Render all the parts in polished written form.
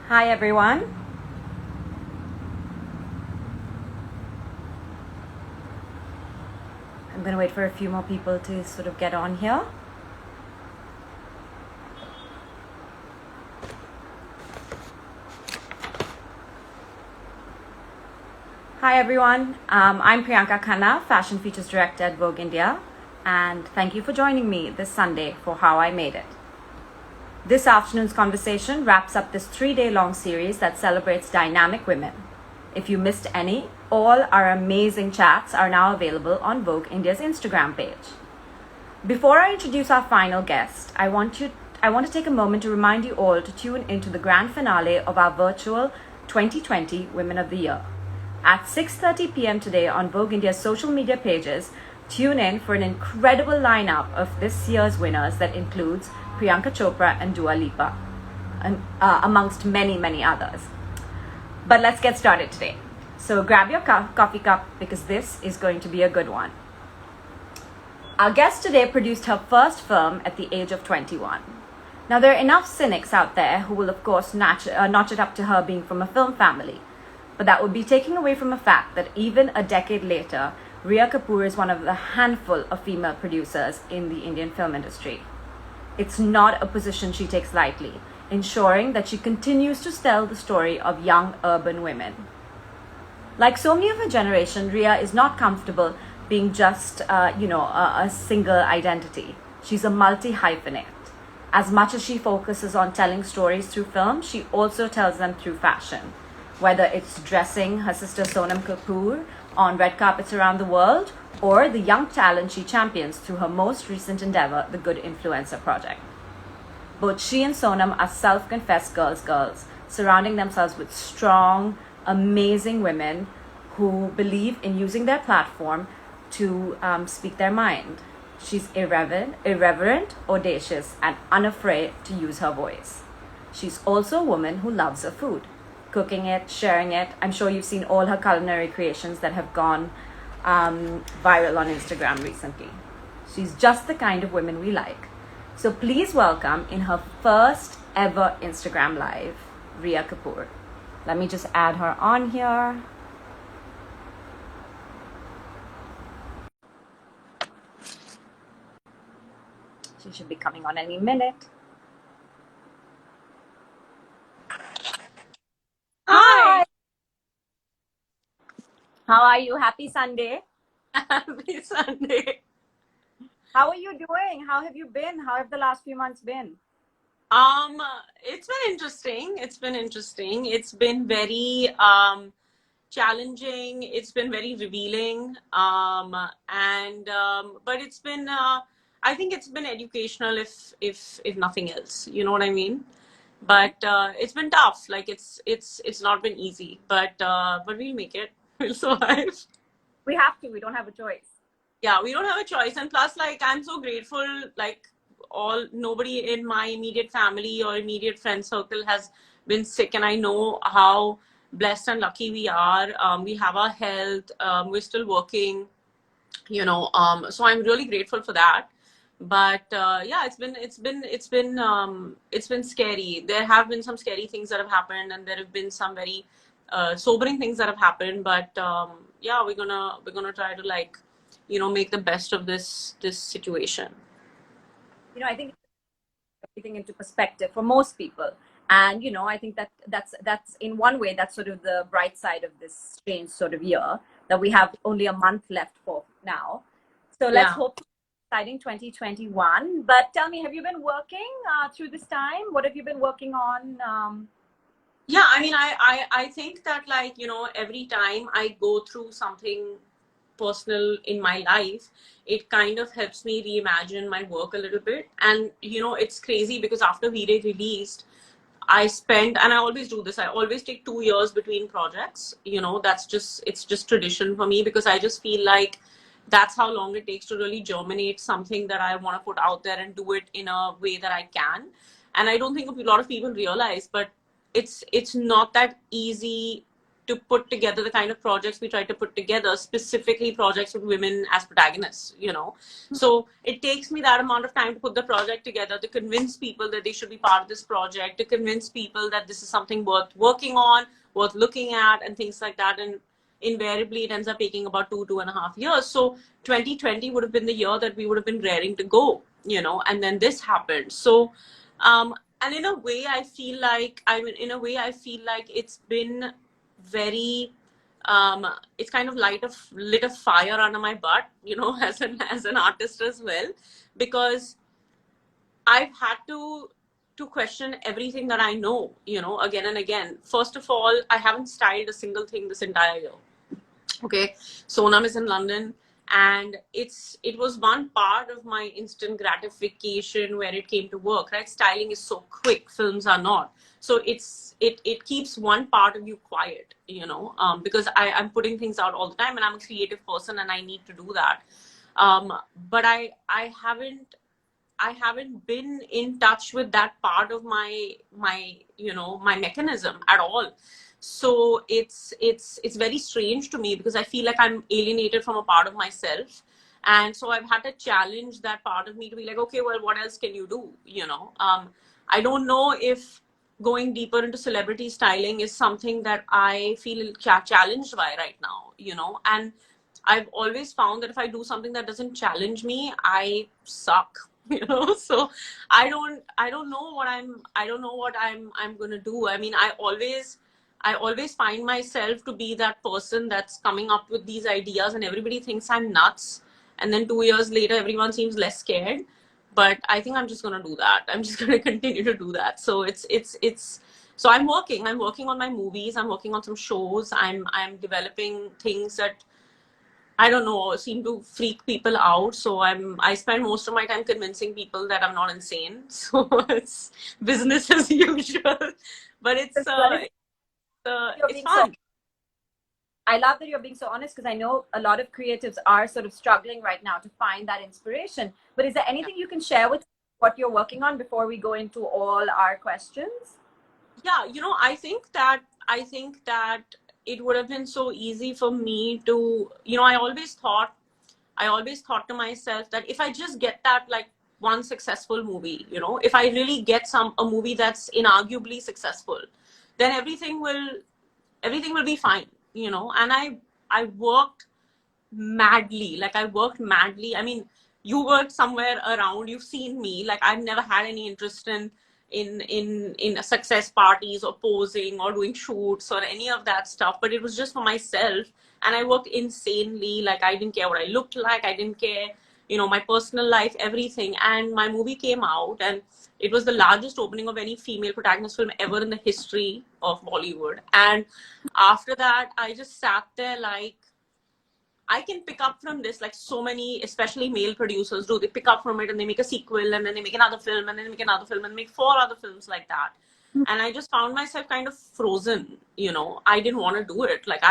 Hi everyone. I'm going to wait for a few more people to sort of get on here. Hi everyone. I'm Priyanka Khanna, Fashion Features Director at Vogue India, and thank you for joining me this Sunday for How I Made It. This afternoon's conversation wraps up this 3-day long series that celebrates dynamic women. If you missed any, all our amazing chats are now available on Vogue India's Instagram page. Before I introduce our final guest, I want to take a moment to remind you all to tune into the grand finale of our virtual 2020 Women of the Year. At 6:30 p.m. today on Vogue India's social media pages, tune in for an incredible lineup of this year's winners that includes Priyanka Chopra and Dua Lipa, amongst many others. But let's get started today. So grab your coffee cup because this is going to be a good one. Our guest today produced her first film at the age of 21. Now, there are enough cynics out there who will, of course, notch it up to her being from a film family. But that would be taking away from the fact that even a decade later, Rhea Kapoor is one of the handful of female producers in the Indian film industry. It's not a position she takes lightly, ensuring that she continues to tell the story of young urban women. Like so many of her generation, Rhea is not comfortable being just, a single identity. She's a multi-hyphenate. As much as she focuses on telling stories through film, she also tells them through fashion. Whether it's dressing her sister Sonam Kapoor on red carpets around the world, or the young talent she champions through her most recent endeavor, the Good Influencer Project. Both she and Sonam are self-confessed girls, surrounding themselves with strong, amazing women who believe in using their platform to speak their mind. She's irreverent, audacious, and unafraid to use her voice. She's also a woman who loves her food, cooking it, sharing it. I'm sure you've seen all her culinary creations that have gone viral on Instagram recently. She's just the kind of woman we like. So please welcome, in her first ever Instagram Live, Rhea Kapoor. Let me just add her on here. She should be coming on any minute. Hi. How are you? Happy Sunday. Happy Sunday. How are you doing? How have you been? How have the last few months been? Um, it's been interesting. It's been very challenging. It's been very revealing. And but it's been I think it's been educational if nothing else. You know what I mean? But it's been tough. Like it's not been easy. But we'll make it. We'll survive. We have to. We don't have a choice. Yeah, we don't have a choice. And plus, like, I'm so grateful, like, nobody in my immediate family or immediate friend circle has been sick, and I know how blessed and lucky we are. We have our health. We're still working, so I'm really grateful for that. But yeah, it's been scary. There have been some scary things that have happened, and there have been some very sobering things that have happened. But yeah, we're gonna try to, like, make the best of this situation. I think everything into perspective for most people. And I think that's in one way that's sort of the bright side of this strange sort of year, that we have only a month left for now. So let's Yeah. hope for an exciting 2021. But tell me, have you been working through this time? What have you been working on? Yeah, I mean, I think that, like, every time I go through something personal in my life, it kind of helps me reimagine my work a little bit. And, it's crazy because after V-Day released, I spent, and I always do this, I always take 2 years between projects. It's just tradition for me, because I just feel like that's how long it takes to really germinate something that I want to put out there and do it in a way that I can. And I don't think a lot of people realize, but it's not that easy to put together the kind of projects we try to put together, specifically projects with women as protagonists, you know. So it takes me that amount of time to put the project together, to convince people that they should be part of this project, to convince people that this is something worth working on, worth looking at, and things like that. And invariably it ends up taking about 2.5 years. So 2020 would have been the year that we would have been raring to go, you know, and then this happened. So and in a way I feel like it's been very it's kind of lit a fire under my butt, you know, as an artist as well, because I've had to question everything that I know, you know, again and again. First of all, I haven't styled a single thing this entire year. Okay, Sonam is in London, and it was one part of my instant gratification where it came to work, right? Styling is so quick, films are not. So it keeps one part of you quiet, you know, because I'm putting things out all the time, and I'm a creative person, and I need to do that. But I haven't been in touch with that part of my you know, my mechanism at all. So it's very strange to me, because I feel like I'm alienated from a part of myself. And so I've had to challenge that part of me to be like, okay, well, what else can you do? You know, I don't know if going deeper into celebrity styling is something that I feel challenged by right now, you know. And I've always found that if I do something that doesn't challenge me, I suck, you know. So I don't know what I'm gonna do. I mean, I always find myself to be that person that's coming up with these ideas, and everybody thinks I'm nuts. And then 2 years later, everyone seems less scared. But I think I'm just gonna do that. I'm just gonna continue to do that. So so I'm working on my movies. I'm working on some shows. I'm developing things that, I don't know, seem to freak people out. So I spend most of my time convincing people that I'm not insane. So it's business as usual. But it's fun. I love that you're being so honest, because I know a lot of creatives are sort of struggling right now to find that inspiration. But is there anything you can share with what you're working on before we go into all our questions? Yeah, you know, I think that it would have been so easy for me to, you know, I always thought to myself that if I just get that, like, one successful movie, you know, if I really get a movie that's inarguably successful, then everything will be fine, you know. And I worked madly. Like, I worked madly. I mean, you worked somewhere around, you've seen me. Like, I've never had any interest in success parties or posing or doing shoots or any of that stuff, but it was just for myself. And I worked insanely. Like, I didn't care what I looked like, I didn't care, you know, my personal life, everything. And my movie came out, and it was the largest opening of any female protagonist film ever in the history of Bollywood. And after that, I just sat there like, I can pick up from this, like so many, especially male producers do. They pick up from it and they make a sequel, and then they make another film, and then they make another film, and make 4 other films like that. And I just found myself kind of frozen, you know. I didn't want to do it. Like,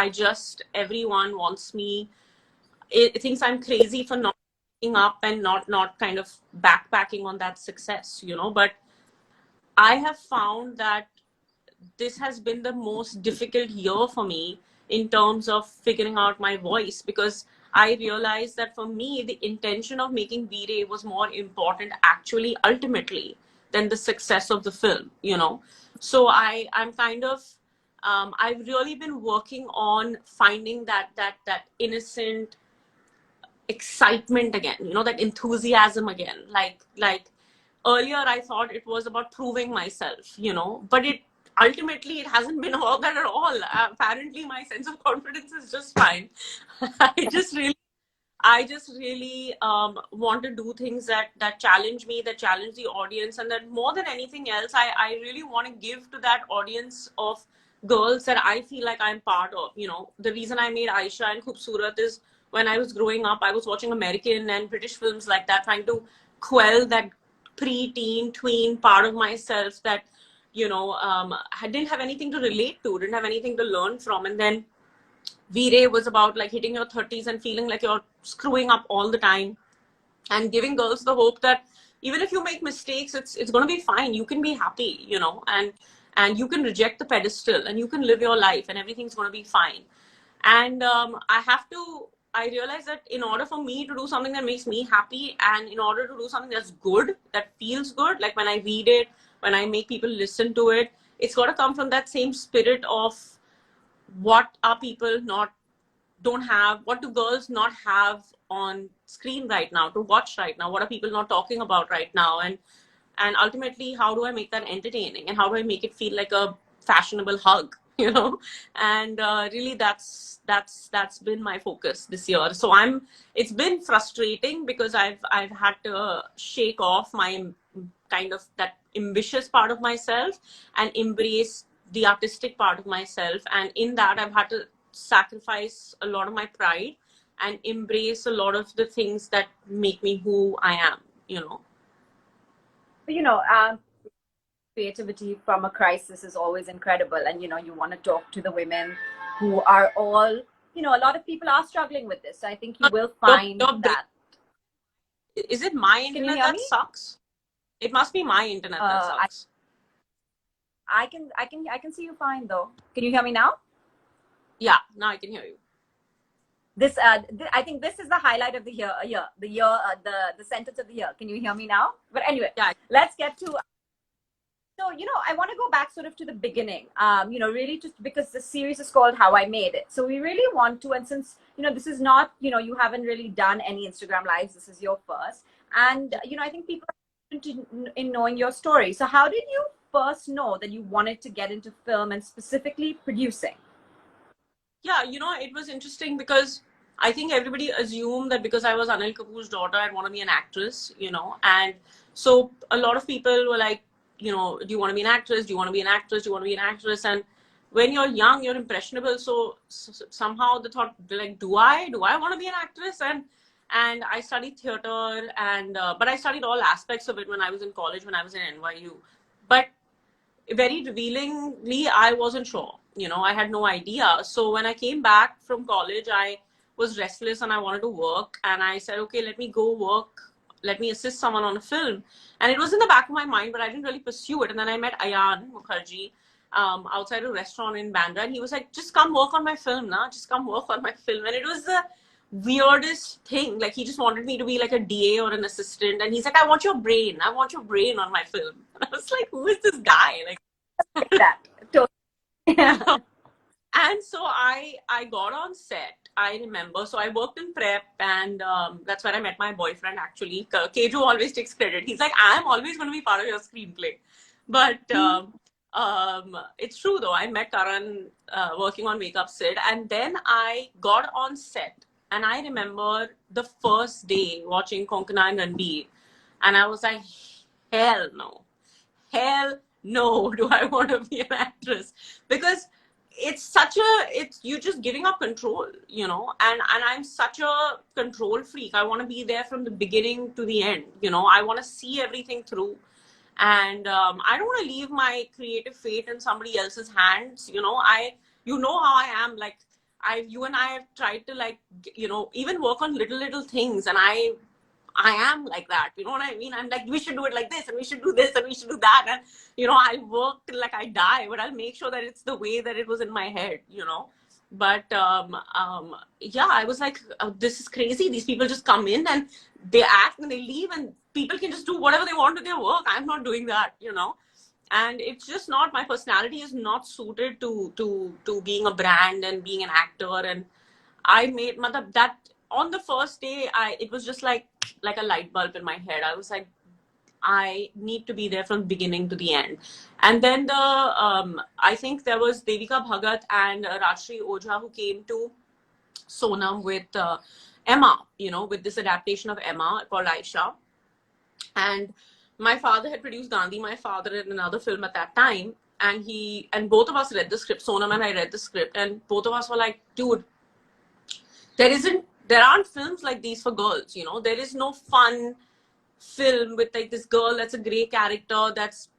everyone wants me. It thinks I'm crazy for not picking up and not kind of backpacking on that success, you know. But I have found that this has been the most difficult year for me in terms of figuring out my voice, because I realized that for me, the intention of making V-Ray was more important, actually, ultimately, than the success of the film, you know. So I'm kind of, I've really been working on finding that innocent excitement again, you know, that enthusiasm again. Like earlier, I thought it was about proving myself, you know, but ultimately it hasn't been all that at all. Apparently my sense of confidence is just fine. I just really want to do things that challenge me, that challenge the audience, and that more than anything else, I really want to give to that audience of girls that I feel like I'm part of. You know, the reason I made Aisha and Khoobsurat is, when I was growing up, I was watching American and British films like that, trying to quell that pre-teen, tween part of myself that, you know, I didn't have anything to relate to, didn't have anything to learn from. And then V-Ray was about like hitting your 30s and feeling like you're screwing up all the time, and giving girls the hope that even if you make mistakes, it's going to be fine. You can be happy, you know. and you can reject the pedestal and you can live your life and everything's going to be fine. And I realize that in order for me to do something that makes me happy, and in order to do something that's good, that feels good, like when I read it, when I make people listen to it, it's got to come from that same spirit of what are people not don't have, what do girls not have on screen right now to watch right now, what are people not talking about right now, and ultimately how do I make that entertaining, and how do I make it feel like a fashionable hug, you know. And really that's been my focus this year. So it's been frustrating because I've had to shake off my kind of that ambitious part of myself and embrace the artistic part of myself, and in that I've had to sacrifice a lot of my pride and embrace a lot of the things that make me who I am, you know. You know, creativity from a crisis is always incredible, and you know, you want to talk to the women who are all, you know, a lot of people are struggling with this, so I think you will find that. Is it my Can you internet hear that me? sucks? It must be my internet that sucks. I can see you fine though. Can you hear me now? Yeah, now I can hear you. This I think this is the highlight of the year, the sentence of the year. Can you hear me now? But anyway, Yeah. let's get to. So, you know, I want to go back sort of to the beginning, you know, really just because the series is called How I Made It. So we really want to, and since, you know, this is not, you know, you haven't really done any Instagram lives, this is your first. And, you know, I think people are interested in knowing your story. So how did you first know that you wanted to get into film and specifically producing? Yeah, you know, it was interesting because I think everybody assumed that because I was Anil Kapoor's daughter, I'd want to be an actress, you know. And so a lot of people were like, you know, do you want to be an actress? Do you want to be an actress? Do you want to be an actress? And when you're young, you're impressionable. So somehow the thought, like, do I want to be an actress? And I studied theater, and but I studied all aspects of it when I was in college, when I was in NYU. But very revealingly, I wasn't sure. You know, I had no idea. So when I came back from college, I was restless and I wanted to work. And I said, okay, let me go work. Let me assist someone on a film. And it was in the back of my mind, but I didn't really pursue it. And then I met Ayan Mukherjee outside a restaurant in Bandra. And he was like, just come work on my film, nah? Just come work on my film. And it was the weirdest thing. Like, he just wanted me to be like a DA or an assistant. And he's like, I want your brain. I want your brain on my film. And I was like, who is this guy? Like, That. Totally. and so I got on set. I remember. So I worked in prep, and that's where I met my boyfriend. Actually, Keju always takes credit. He's like, I'm always going to be part of your screenplay. But it's true though. I met Karan working on Wake Up Sid, and then I got on set. And I remember the first day watching Konkana and Ranbir, and I was like, hell no, do I want to be an actress? Because it's you just giving up control, you know. And I'm such a control freak. I want to be there from the beginning to the end, you know. I want to see everything through. And I don't want to leave my creative fate in somebody else's hands, you know. You know how I am. Like, you and I have tried to, like, you know, even work on little things, and I am like that, you know what I mean? I'm like, we should do it like this, and we should do this, and we should do that, and you know, I'll work till like I die, but I'll make sure that it's the way that it was in my head, you know. But yeah, I was like, oh, this is crazy. These people just come in and they act and they leave, and people can just do whatever they want with their work. I'm not doing that, you know. And it's just not, my personality is not suited to being a brand and being an actor. And I made that on the first day, it was just like a light bulb in my head. I was like, I need to be there from beginning to the end. And then I think there was Devika Bhagat and Rajshri Ojha who came to Sonam with Emma, you know, with this adaptation of Emma called Aisha. And my father had produced Gandhi, my father, in another film at that time. And both of us read the script. Sonam and I read the script, and both of us were like, dude, there aren't films like these for girls, you know. There is no fun film with like this girl that's a gray character, that's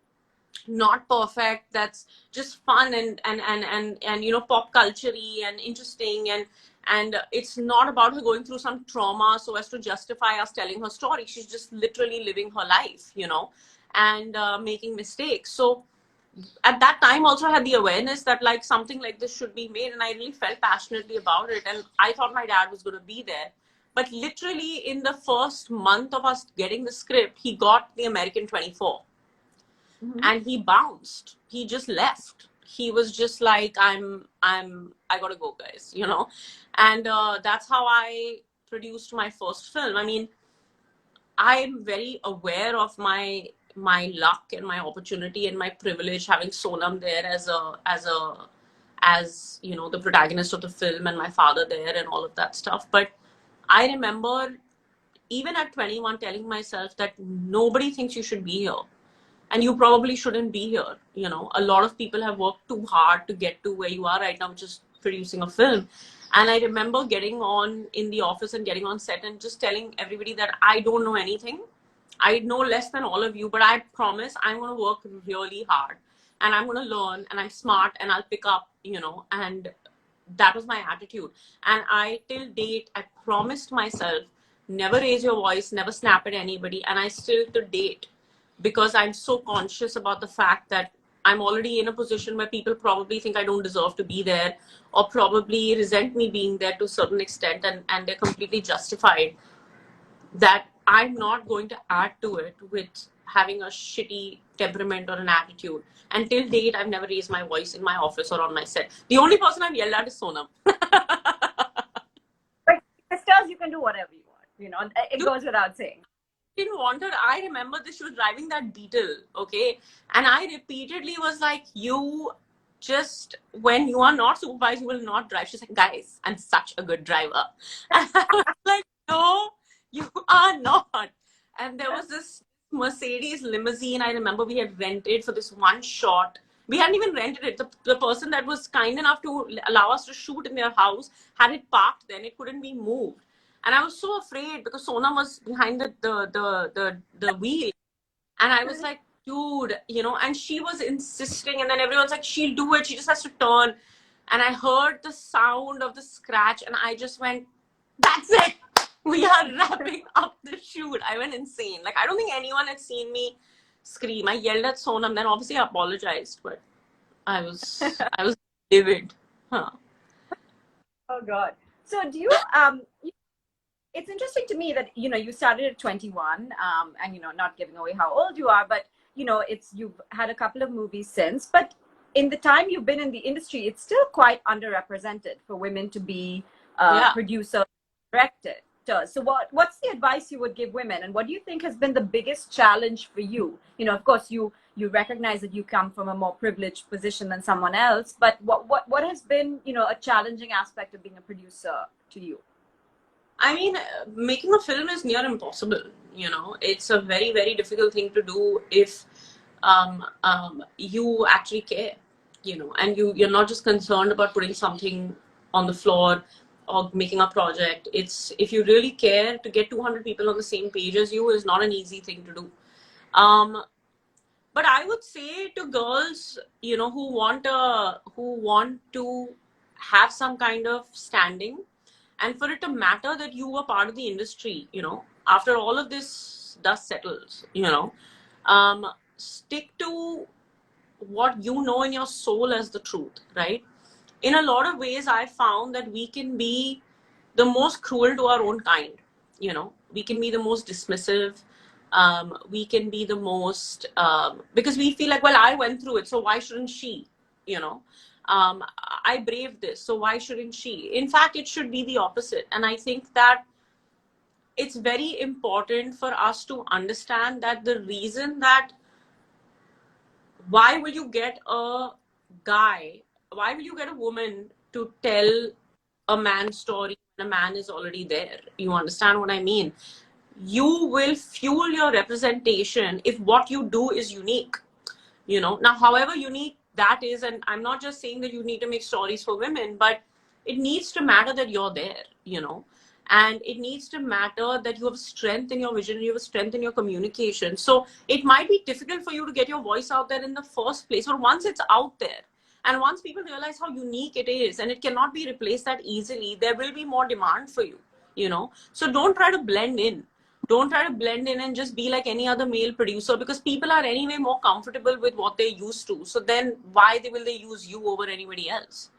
not perfect, that's just fun and you know, pop culture-y and interesting, and it's not about her going through some trauma so as to justify us telling her story. She's just literally living her life, you know, and making mistakes. So at that time also had the awareness that like something like this should be made, and I really felt passionately about it, and I thought my dad was going to be there. But literally in the first month of us getting the script, he got the American 24. And he bounced. He just left. He was just like, I gotta go, guys, you know. And that's how I produced my first film. I mean, I'm very aware of my luck and my opportunity and my privilege having Sonam there as you know, the protagonist of the film, and my father there and all of that stuff. But I remember even at 21 telling myself that nobody thinks you should be here, and you probably shouldn't be here. You know, a lot of people have worked too hard to get to where you are right now, which is producing a film. And I remember getting on in the office and getting on set and just telling everybody that I don't know anything. I know less than all of you, but I promise I'm going to work really hard, and I'm going to learn, and I'm smart, and I'll pick up, you know. And that was my attitude. And I, till date, I promised myself, never raise your voice, never snap at anybody. And I still to date, because I'm so conscious about the fact that I'm already in a position where people probably think I don't deserve to be there, or probably resent me being there to a certain extent, and they're completely justified, that I'm not going to add to it with having a shitty temperament or an attitude. Until date, I've never raised my voice in my office or on my set. The only person I've yelled at is Sonam. But sisters, you can do whatever you want. You know, it goes without saying. Didn't want her. I remember this. She was driving that Beetle, okay, and I repeatedly was like, "You just, when you are not supervised, you will not drive." She's like, "Guys, I'm such a good driver." And I was like, "No, you are not." And there was this Mercedes limousine. I remember we had rented for this one shot. We hadn't even rented it. The person that was kind enough to allow us to shoot in their house had it parked. Then it couldn't be moved. And I was so afraid because Sonam was behind the wheel. And I was like, dude, you know, and she was insisting. And then everyone's like, she'll do it. She just has to turn. And I heard the sound of the scratch, and I just went, that's it. We are wrapping up the shoot. I went insane. Like, I don't think anyone had seen me scream. I yelled at Sonam. Then obviously I apologized, but I was livid. Huh. Oh God. So do you it's interesting to me that, you know, you started at 21, and, you know, not giving away how old you are, but, you know, you've had a couple of movies since, but in the time you've been in the industry, it's still quite underrepresented for women to be producers, directors. So what's the advice you would give women, and what do you think has been the biggest challenge for you? You know, of course, you recognize that you come from a more privileged position than someone else, but what has been, you know, a challenging aspect of being a producer to you? I mean, making a film is near impossible. You know, it's a very, very difficult thing to do if you actually care, you know, and you're not just concerned about putting something on the floor or making a project. It's, if you really care, to get 200 people on the same page as you is not an easy thing to do. But I would say to girls, you know, who want to have some kind of standing, and for it to matter that you were part of the industry, you know, after all of this dust settles, you know, stick to what you know in your soul as the truth, right? In a lot of ways, I found that we can be the most cruel to our own kind, you know, we can be the most dismissive, we can be the most, because we feel like, well, I went through it, so why shouldn't she, you know? I braved this, so why shouldn't she? In fact, it should be the opposite. And I think that it's very important for us to understand that the reason that, why will you get a guy, why will you get a woman to tell a man's story when a man is already there? You understand what I mean? You will fuel your representation if what you do is unique, you know. Now, however unique that is, and I'm not just saying that you need to make stories for women, but it needs to matter that you're there, you know, and it needs to matter that you have strength in your vision, you have strength in your communication. So it might be difficult for you to get your voice out there in the first place, but once it's out there, and once people realize how unique it is and it cannot be replaced that easily, there will be more demand for you, you know. So don't try to blend in. Don't try to blend in and just be like any other male producer, because people are anyway more comfortable with what they're used to. So then why will they use you over anybody else?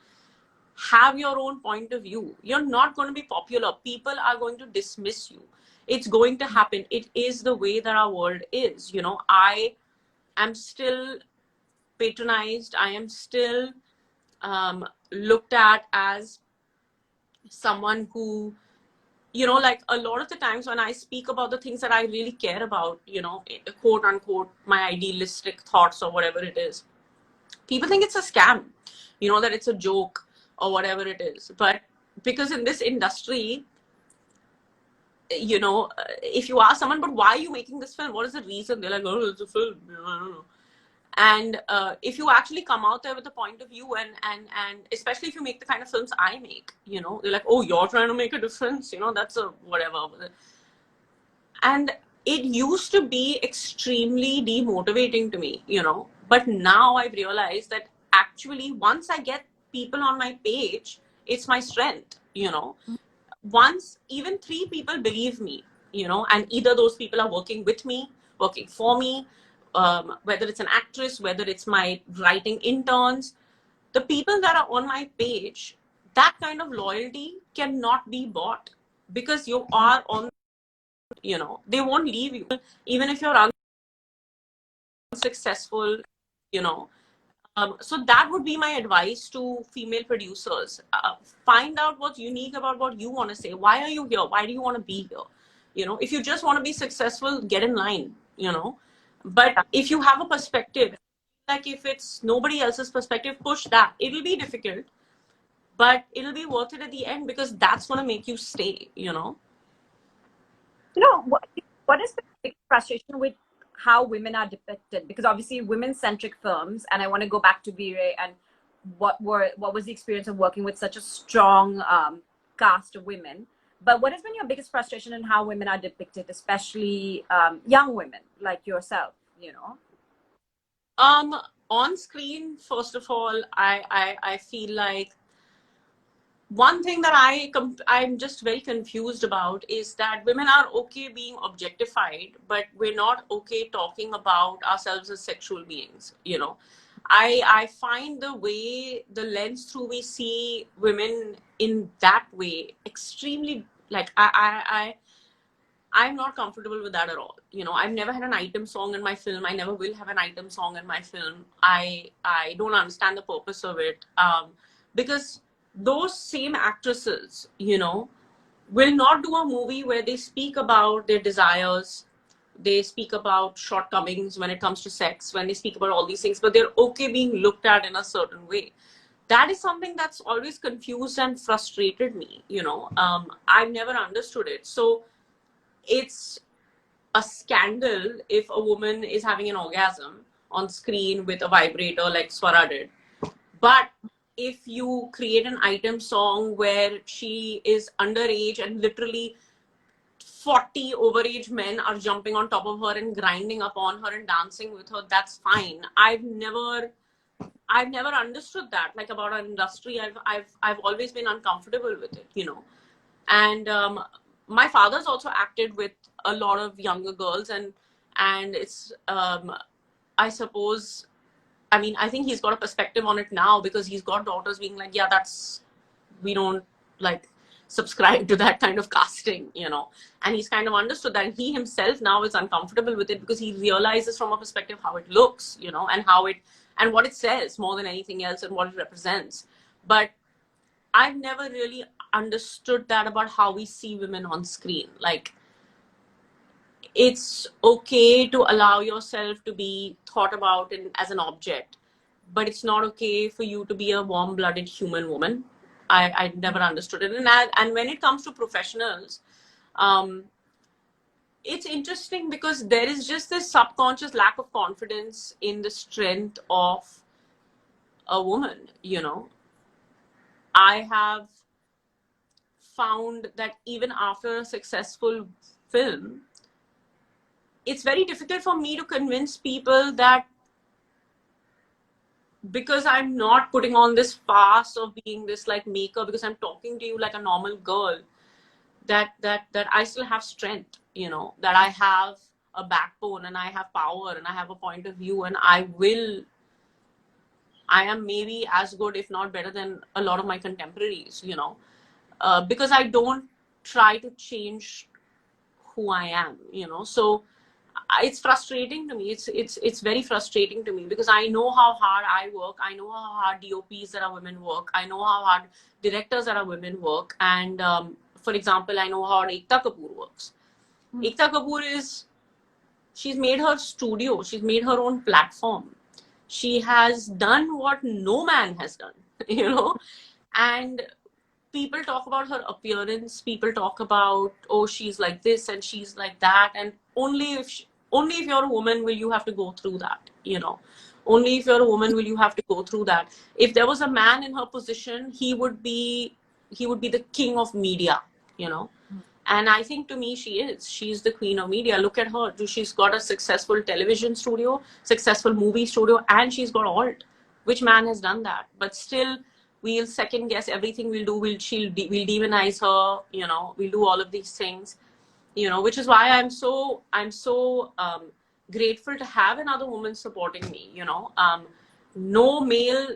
Have your own point of view. You're not going to be popular. People are going to dismiss you. It's going to happen. It is the way that our world is. You know, I am still patronized. I am still looked at as someone who, you know, like a lot of the times when I speak about the things that I really care about, you know, quote unquote, my idealistic thoughts or whatever it is, people think it's a scam, you know, that it's a joke or whatever it is. But because in this industry, you know, if you ask someone, but why are you making this film? What is the reason? They're like, oh, it's a film. You know, I don't know. And if you actually come out there with a point of view, and especially if you make the kind of films I make, you know, they're like, oh, you're trying to make a difference, you know, that's a whatever. And it used to be extremely demotivating to me, you know, but now I've realized that actually once I get people on my page, it's my strength, you know. Once even 3 people believe me, you know, and either those people are working with me, working for me, whether it's an actress, whether it's my writing interns, the people that are on my page, that kind of loyalty cannot be bought, because you are on, you know, they won't leave you even if you're unsuccessful, you know. So that would be my advice to female producers. Find out what's unique about what you want to say. Why are you here? Why do you want to be here? You know, if you just want to be successful, get in line, you know. But if you have a perspective, like if it's nobody else's perspective, push that. It'll be difficult, but it'll be worth it at the end, because that's going to make you stay, you know. You know, what is the big frustration with how women are depicted? Because obviously women-centric films, and I want to go back to Virey and what was the experience of working with such a strong cast of women. But what has been your biggest frustration in how women are depicted, especially young women like yourself, you know? On screen, first of all, I feel like one thing that I'm just very confused about is that women are okay being objectified, but we're not okay talking about ourselves as sexual beings, you know. I find the way, the lens through we see women in that way extremely, like I'm not comfortable with that at all. You know, I've never had an item song in my film. I never will have an item song in my film. I don't understand the purpose of it. Because those same actresses, you know, will not do a movie where they speak about their desires, they speak about shortcomings when it comes to sex, when they speak about all these things, but they're okay being looked at in a certain way. That is something that's always confused and frustrated me, you know. I've never understood it. So it's a scandal if a woman is having an orgasm on screen with a vibrator like Swara did. But if you create an item song where she is underage and literally 40 overage men are jumping on top of her and grinding upon her and dancing with her, that's fine. I've never understood that, like, about our industry. I've always been uncomfortable with it, you know. And my father's also acted with a lot of younger girls, and it's I suppose, I mean, I think he's got a perspective on it now, because he's got daughters being like, yeah, that's, we don't like subscribe to that kind of casting, you know. And he's kind of understood that, and he himself now is uncomfortable with it, because he realizes from a perspective how it looks, you know, and how it, and what it says more than anything else, and what it represents. But I've never really understood that about how we see women on screen. Like, it's okay to allow yourself to be thought about as an object, but it's not okay for you to be a warm-blooded human woman. I never understood it. And when it comes to professionals, it's interesting, because there is just this subconscious lack of confidence in the strength of a woman, you know. I have found that even after a successful film, it's very difficult for me to convince people that because I'm not putting on this farce of being this like maker, because I'm talking to you like a normal girl, that I still have strength, you know, that I have a backbone and I have power and I have a point of view, and I am maybe as good, if not better than a lot of my contemporaries, you know, because I don't try to change who I am, you know. So it's frustrating to me. It's very frustrating to me because I know how hard I work. I know how hard DOPs that are women work. I know how hard directors that are women work. And for example, I know how hard Ekta Kapoor works. Ekta Kapoor she's made her studio. She's made her own platform. She has done what no man has done, you know. And people talk about her appearance. People talk about, oh, she's like this and she's like that, and only if you're a woman will you have to go through that, you know. Only if you're a woman will you have to go through that. If there was a man in her position, he would be the king of media, you know. And I think to me, she's the queen of media. Look at her. She's got a successful television studio, successful movie studio, and she's got alt. Which man has done that? But still, we'll second guess everything we'll do. We'll demonize her, you know. We'll do all of these things, you know, which is why I'm so grateful to have another woman supporting me, you know. No male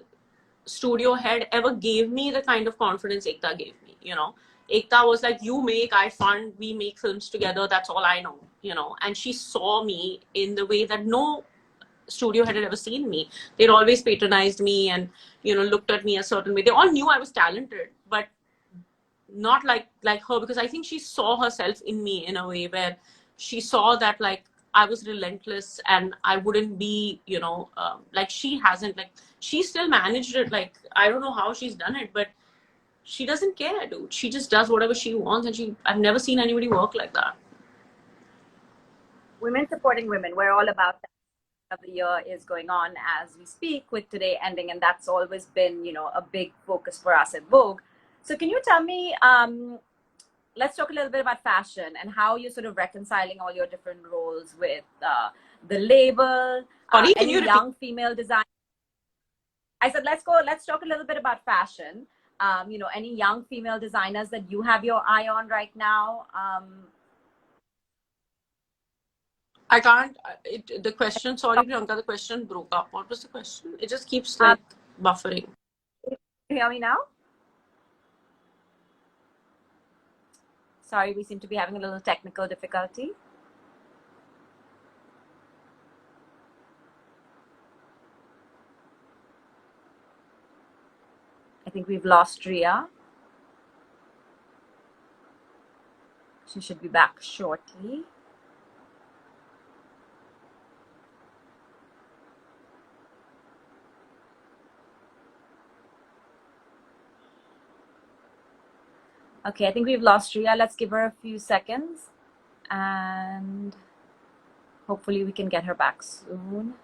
studio head ever gave me the kind of confidence Ekta gave me, you know. Ekta was like, you make, I fund, we make films together, that's all I know, you know. And she saw me in the way that no studio head had ever seen me. They'd always patronized me and, you know, looked at me a certain way. They all knew I was talented, but not like her, because I think she saw herself in me in a way where she saw that like I was relentless and I wouldn't be, you know, like she hasn't, like she still managed it. Like, I don't know how she's done it, but she doesn't care, dude. She just does whatever she wants, and I've never seen anybody work like that. Women supporting women, we're all about that. Of the year is going on as we speak, with today ending, and that's always been, you know, a big focus for us at Vogue. So can you tell me, let's talk a little bit about fashion and how you're sort of reconciling all your different roles with the label, any young female design. I said, let's talk a little bit about fashion. You know, any young female designers that you have your eye on right now? I can't, the question, sorry, Priyanka, the question broke up. What was the question? It just keeps like buffering. Can you hear me now? Sorry, we seem to be having a little technical difficulty. I think we've lost Rhea. She should be back shortly. Okay, I think we've lost Rhea. Let's give her a few seconds and hopefully we can get her back soon.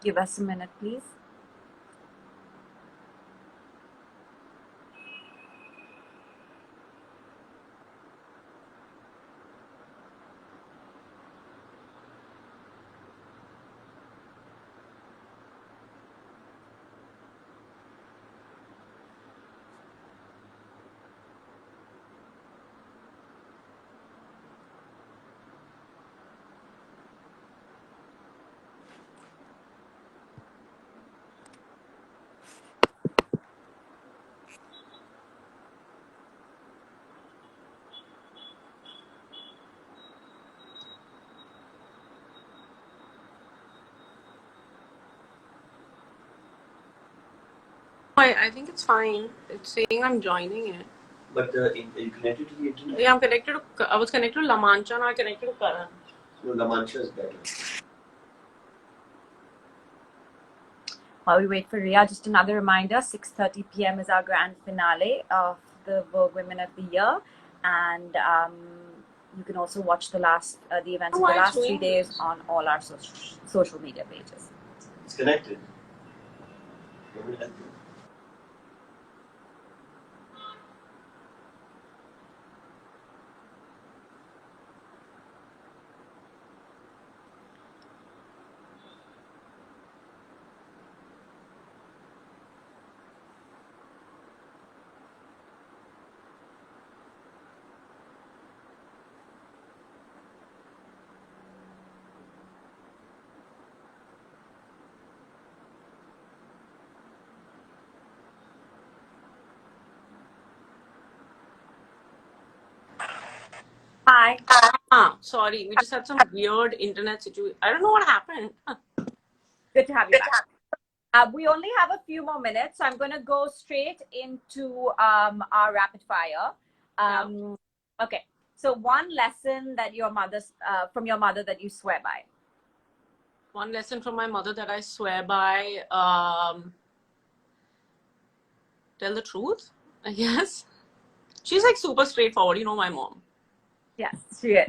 Give us a minute, please. I think it's fine. It's saying I'm joining it. But are you connected to the internet? Yeah, I'm connected to, I was connected to La Mancha, now I'm connected to Karan. No, La Mancha is better. While we wait for Rhea, just another reminder, 6:30 p.m. is our grand finale of the Vogue Women of the Year. And you can also watch the events of the last 3 days on all our social media pages. It's connected. Women help you. Hi. Sorry, we just had some weird internet situation. I don't know what happened. Good to have you back. We only have a few more minutes, so I'm going to go straight into our rapid fire. Okay. So one lesson that your mother's from your mother that you swear by. One lesson from my mother that I swear by, tell the truth, I guess. She's like super straightforward. You know my mom. Yes, she is.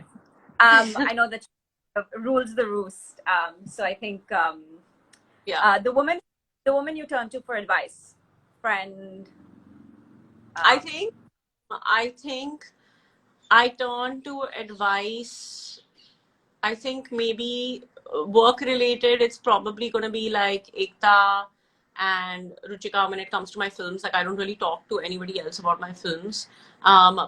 I know that she rules the roost. So I think the woman you turn to for advice, friend. I think I turn to advice. I think maybe work related, it's probably going to be like Ekta and Ruchika when it comes to my films. Like, I don't really talk to anybody else about my films.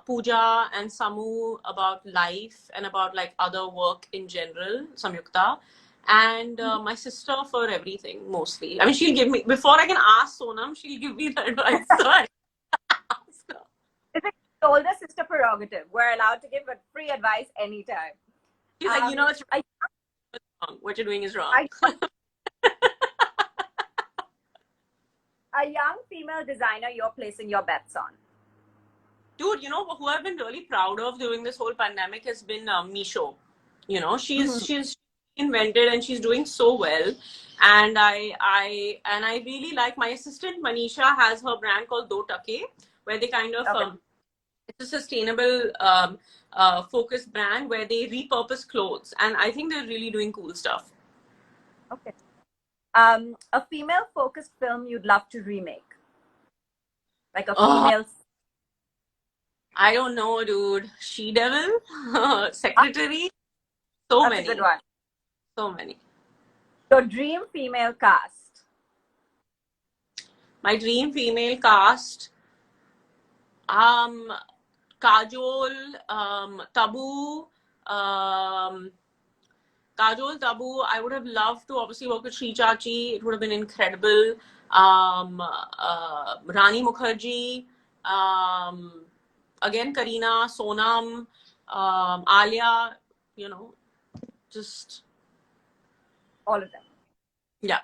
Pooja and Samu about life and about like other work in general, Samyukta. And my sister for everything, mostly. I mean, she'll give me, before I can ask Sonam, she'll give me the advice. So I ask her. It's the older sister prerogative. We're allowed to give free advice anytime. She's like, you know, it's wrong. What you're doing is wrong. A young female designer you're placing your bets on. Dude, you know who I've been really proud of during this whole pandemic has been Misho. You know, she's invented and she's doing so well. And I really like, my assistant Manisha has her brand called Do Take, where they kind of it's a sustainable focused brand where they repurpose clothes, and I think they're really doing cool stuff. Okay. A female focused film you'd love to remake, like a female. I don't know, dude. She Devil, Secretary, That's a good one. So many. Your dream female cast. My dream female cast. Kajol, Tabu, Kajol, Tabu. I would have loved to obviously work with Sri Chachi. It would have been incredible. Rani Mukherjee. Again, Kareena, Sonam, Alia. You know, just all of them. Yeah.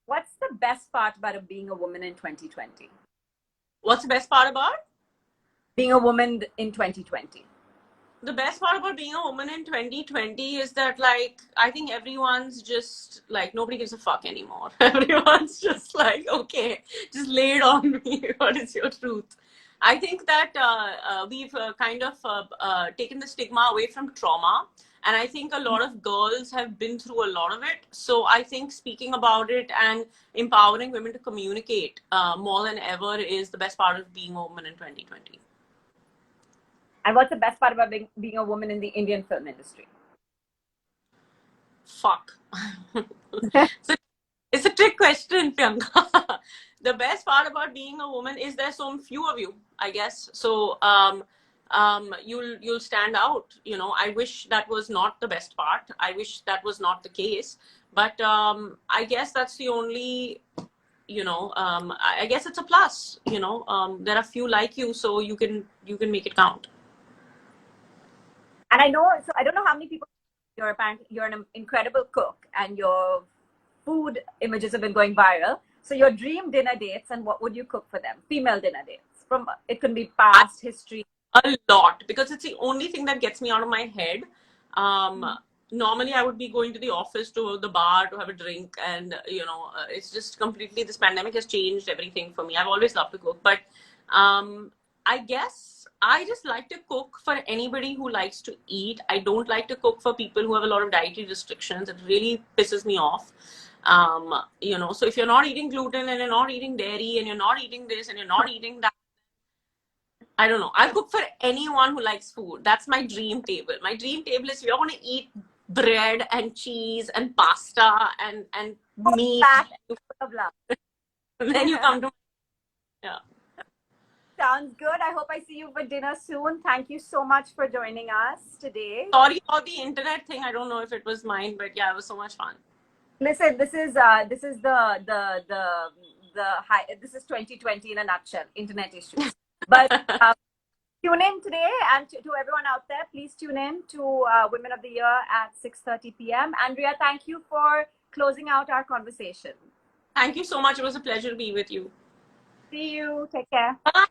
What's the best part about being a woman in 2020? What's the best part about? Being a woman in 2020. The best part about being a woman in 2020 is that, like, I think everyone's just like, nobody gives a fuck anymore. Everyone's just like, okay, just lay it on me. What is your truth? I think that we've kind of taken the stigma away from trauma. And I think a lot of girls have been through a lot of it. So I think speaking about it and empowering women to communicate more than ever is the best part of being a woman in 2020. And what's the best part about being a woman in the Indian film industry? Fuck. So it's a trick question, Priyanka. The best part about being a woman is there's so few of you, I guess. So you'll stand out. You know, I wish that was not the best part. I wish that was not the case. But I guess that's the only, you know, I guess it's a plus. You know, there are few like you, so you can make it count. And I don't know how many people, you're an incredible cook and your food images have been going viral. So your dream dinner dates, and what would you cook for them? Female dinner dates. It can be past history. A lot, because it's the only thing that gets me out of my head. Normally I would be going to the office, to the bar to have a drink, and you know, it's just completely, this pandemic has changed everything for me. I've always loved to cook, but I guess I just like to cook for anybody who likes to eat. I don't like to cook for people who have a lot of dietary restrictions. It really pisses me off. So if you're not eating gluten and you're not eating dairy and you're not eating this and you're not eating that, I don't know. I'll cook for anyone who likes food. That's my dream table. My dream table is, if you're going to eat bread and cheese and pasta and meat, Back, blah, blah. then you come to, yeah. Sounds good. I hope I see you for dinner soon. Thank you so much for joining us today. Sorry about the internet thing. I don't know if it was mine, but yeah, it was so much fun. Listen, this is this is 2020 in a nutshell, internet issues. But tune in today, and to everyone out there, please tune in to Women of the Year at 6:30 p.m. Andrea, thank you for closing out our conversation. Thank you so much. It was a pleasure to be with you. See you. Take care. Bye.